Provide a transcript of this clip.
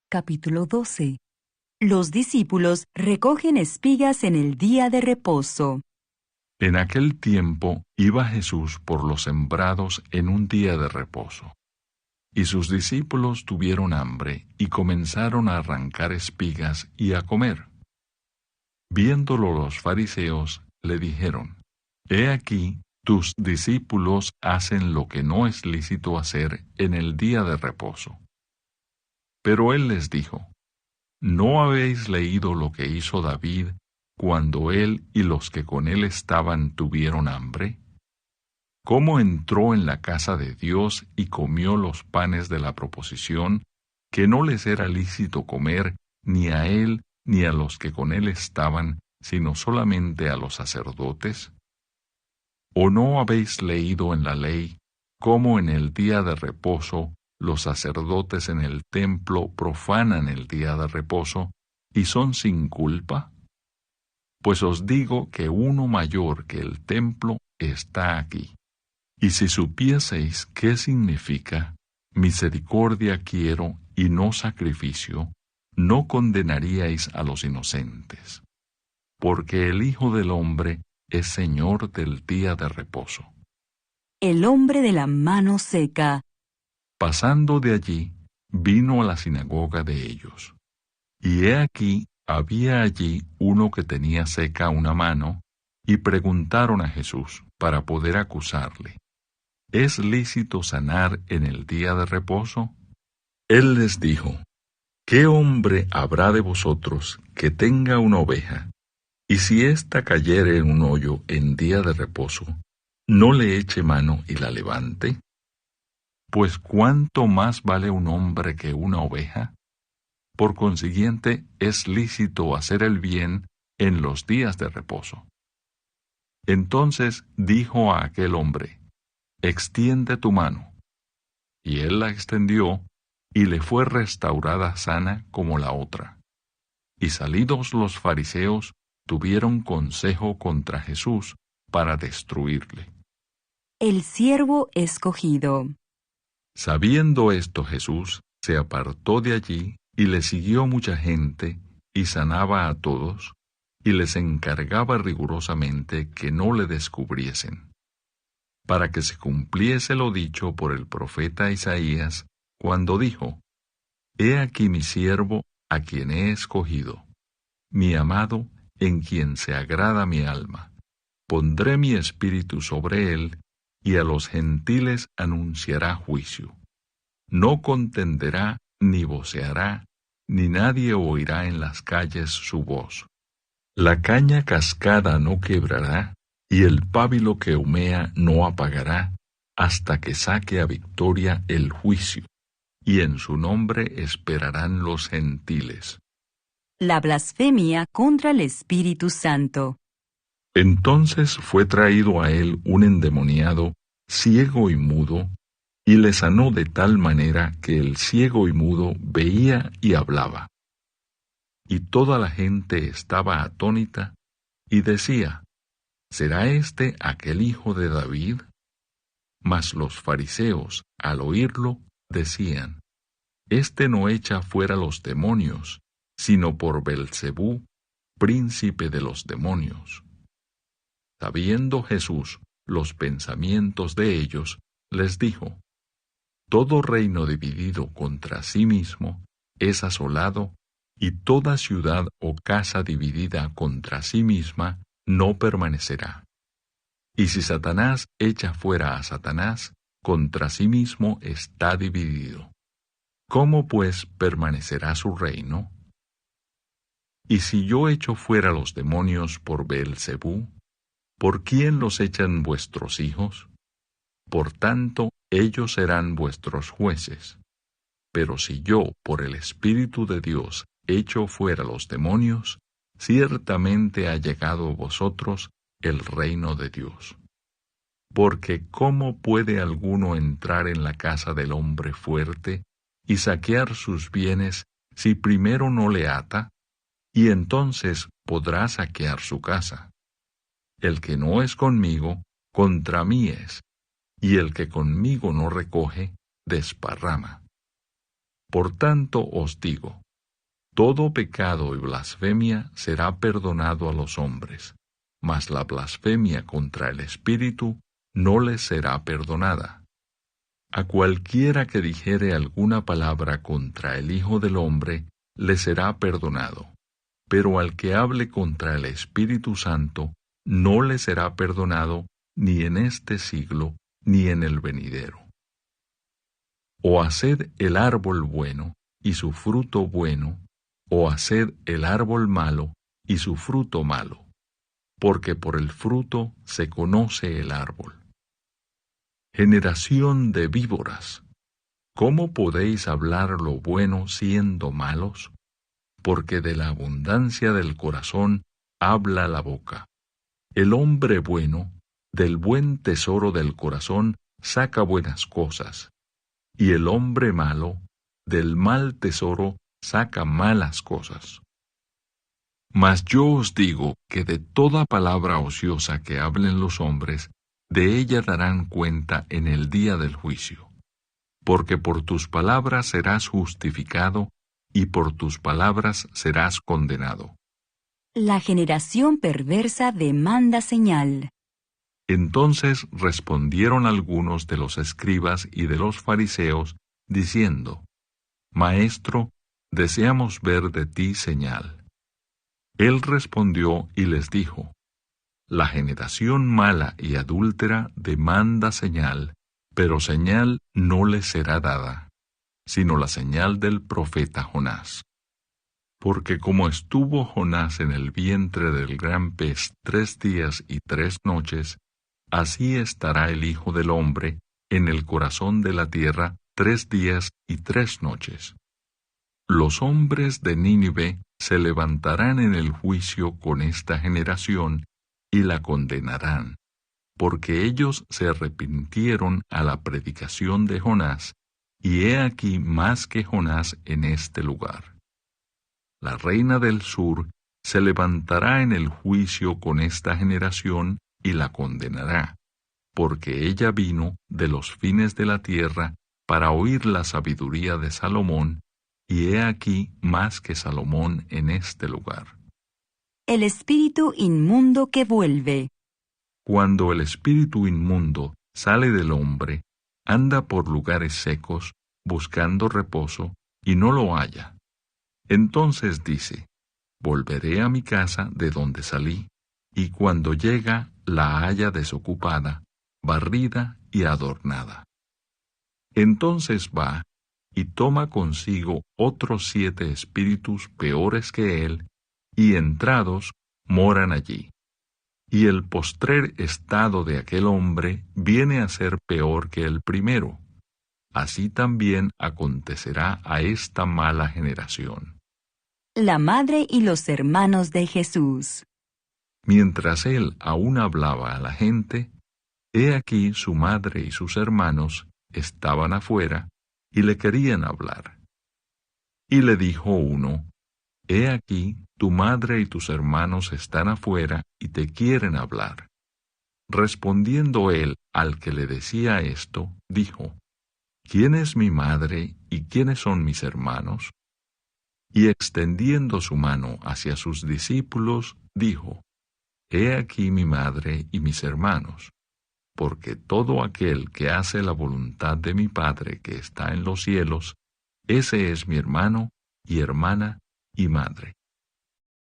Capítulo 12. Los discípulos recogen espigas en el día de reposo. En aquel tiempo iba Jesús por los sembrados en un día de reposo. Y sus discípulos tuvieron hambre y comenzaron a arrancar espigas y a comer. Viéndolo los fariseos, le dijeron: He aquí, tus discípulos hacen lo que no es lícito hacer en el día de reposo. Pero él les dijo: ¿No habéis leído lo que hizo David cuando él y los que con él estaban tuvieron hambre? ¿Cómo entró en la casa de Dios y comió los panes de la proposición, que no les era lícito comer ni a él ni a los que con él estaban, sino solamente a los sacerdotes? ¿O no habéis leído en la ley cómo en el día de reposo los sacerdotes en el templo profanan el día de reposo y son sin culpa? Pues os digo que uno mayor que el templo está aquí. Y si supieseis qué significa misericordia quiero y no sacrificio, no condenaríais a los inocentes, porque el Hijo del Hombre es Señor del día de reposo. El hombre de la mano seca. Pasando de allí, vino a la sinagoga de ellos. Y he aquí, había allí uno que tenía seca una mano, y preguntaron a Jesús para poder acusarle: ¿Es lícito sanar en el día de reposo? Él les dijo: ¿Qué hombre habrá de vosotros que tenga una oveja, y si ésta cayere en un hoyo en día de reposo, no le eche mano y la levante? Pues ¿cuánto más vale un hombre que una oveja? Por consiguiente, es lícito hacer el bien en los días de reposo. Entonces dijo a aquel hombre: Extiende tu mano. Y él la extendió, y le fue restaurada sana como la otra. Y salidos los fariseos, tuvieron consejo contra Jesús para destruirle. El siervo escogido. Sabiendo esto, Jesús se apartó de allí, y le siguió mucha gente, y sanaba a todos, y les encargaba rigurosamente que no le descubriesen, para que se cumpliese lo dicho por el profeta Isaías, cuando dijo: He aquí mi siervo, a quien he escogido, mi amado, en quien se agrada mi alma. Pondré mi espíritu sobre él, y a los gentiles anunciará juicio. No contenderá, ni voceará, ni nadie oirá en las calles su voz. La caña cascada no quebrará, y el pábilo que humea no apagará, hasta que saque a victoria el juicio, y en su nombre esperarán los gentiles. La blasfemia contra el Espíritu Santo. Entonces fue traído a él un endemoniado, ciego y mudo, y le sanó de tal manera que el ciego y mudo veía y hablaba. Y toda la gente estaba atónita, y decía: ¿Será este aquel hijo de David? Mas los fariseos, al oírlo, decían: Este no echa fuera los demonios, sino por Belcebú, príncipe de los demonios. Sabiendo Jesús los pensamientos de ellos, les dijo: Todo reino dividido contra sí mismo es asolado, y toda ciudad o casa dividida contra sí misma no permanecerá. Y si Satanás echa fuera a Satanás, contra sí mismo está dividido. ¿Cómo pues permanecerá su reino? Y si yo echo fuera los demonios por Beelzebú, ¿por quién los echan vuestros hijos? Por tanto, ellos serán vuestros jueces. Pero si yo, por el Espíritu de Dios, echo fuera los demonios, ciertamente ha llegado a vosotros el reino de Dios. Porque ¿cómo puede alguno entrar en la casa del hombre fuerte y saquear sus bienes si primero no le ata? Y entonces podrá saquear su casa. El que no es conmigo, contra mí es, y el que conmigo no recoge, desparrama. Por tanto os digo, todo pecado y blasfemia será perdonado a los hombres, mas la blasfemia contra el Espíritu no les será perdonada. A cualquiera que dijere alguna palabra contra el Hijo del Hombre, le será perdonado, pero al que hable contra el Espíritu Santo, no le será perdonado ni en este siglo, ni en el venidero. O haced el árbol bueno, y su fruto bueno, o haced el árbol malo, y su fruto malo, porque por el fruto se conoce el árbol. Generación de víboras, ¿cómo podéis hablar lo bueno siendo malos? Porque de la abundancia del corazón habla la boca. El hombre bueno, del buen tesoro del corazón, saca buenas cosas, y el hombre malo, del mal tesoro, saca malas cosas. Mas yo os digo que de toda palabra ociosa que hablen los hombres, de ella darán cuenta en el día del juicio. Porque por tus palabras serás justificado, y por tus palabras serás condenado. La generación perversa demanda señal. Entonces respondieron algunos de los escribas y de los fariseos, diciendo, Maestro, deseamos ver de ti señal. Él respondió y les dijo, La generación mala y adúltera demanda señal, pero señal no les será dada, sino la señal del profeta Jonás. Porque como estuvo Jonás en el vientre del gran pez 3 días y 3 noches, así estará el Hijo del Hombre en el corazón de la tierra 3 días y 3 noches. Los hombres de Nínive se levantarán en el juicio con esta generación y la condenarán, porque ellos se arrepintieron a la predicación de Jonás, y he aquí más que Jonás en este lugar. La reina del sur se levantará en el juicio con esta generación y la condenará, porque ella vino de los fines de la tierra para oír la sabiduría de Salomón, y he aquí más que Salomón en este lugar. El espíritu inmundo que vuelve. Cuando el espíritu inmundo sale del hombre, anda por lugares secos, buscando reposo, y no lo halla. Entonces dice, volveré a mi casa de donde salí, y cuando llega la halla desocupada, barrida y adornada. Entonces va y toma consigo otros 7 espíritus peores que él, y entrados moran allí. Y el postrer estado de aquel hombre viene a ser peor que el primero. Así también acontecerá a esta mala generación. La madre y los hermanos de Jesús. Mientras él aún hablaba a la gente, he aquí su madre y sus hermanos estaban afuera y le querían hablar. Y le dijo uno, He aquí, tu madre y tus hermanos están afuera y te quieren hablar. Respondiendo él al que le decía esto, dijo, ¿Quién es mi madre y quiénes son mis hermanos? Y extendiendo su mano hacia sus discípulos, dijo, He aquí mi madre y mis hermanos, porque todo aquel que hace la voluntad de mi Padre que está en los cielos, ese es mi hermano y hermana y madre.